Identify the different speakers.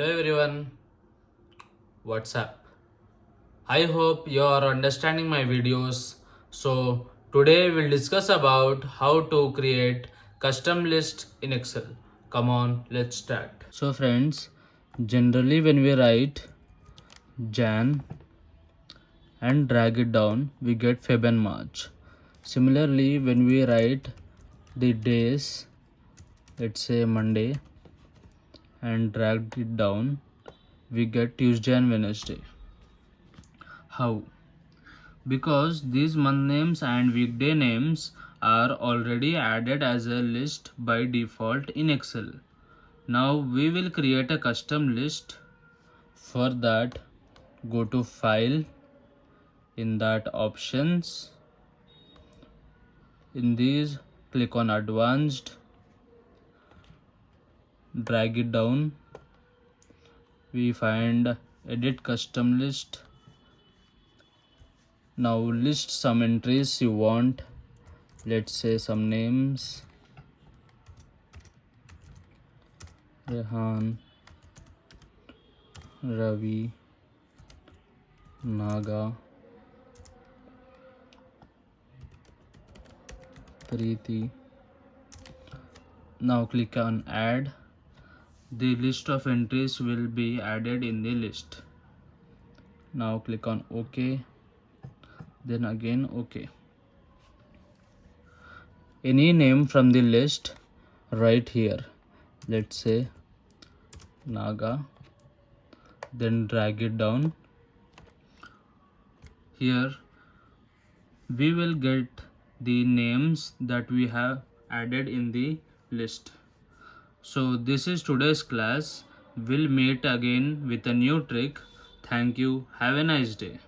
Speaker 1: Hello everyone, what's up? I hope you are understanding my videos. So today we'll discuss about how to create custom list in Excel. Come on, let's start. So friends, generally when we write Jan and drag it down, we get Feb and March. Similarly, when we write the days, let's say Monday, and drag it down, we get Tuesday and Wednesday. How? Because these month names and weekday names are already added as a list by default in Excel. Now we will create a custom list. For that, go to File, in that Options, in these click on Advanced, drag it down, we find Edit Custom List. Now list some entries you want, let's say some names, Rehan, Ravi, Naga, Preeti. Now click on Add. The list of entries will be added in the list. Now click on OK, then again OK. Any name from the list right here, let's say Naga, then drag it down. Here we will get the names that we have added in the list. So this is today's class. We'll meet again with a new trick. Thank you. Have a nice day.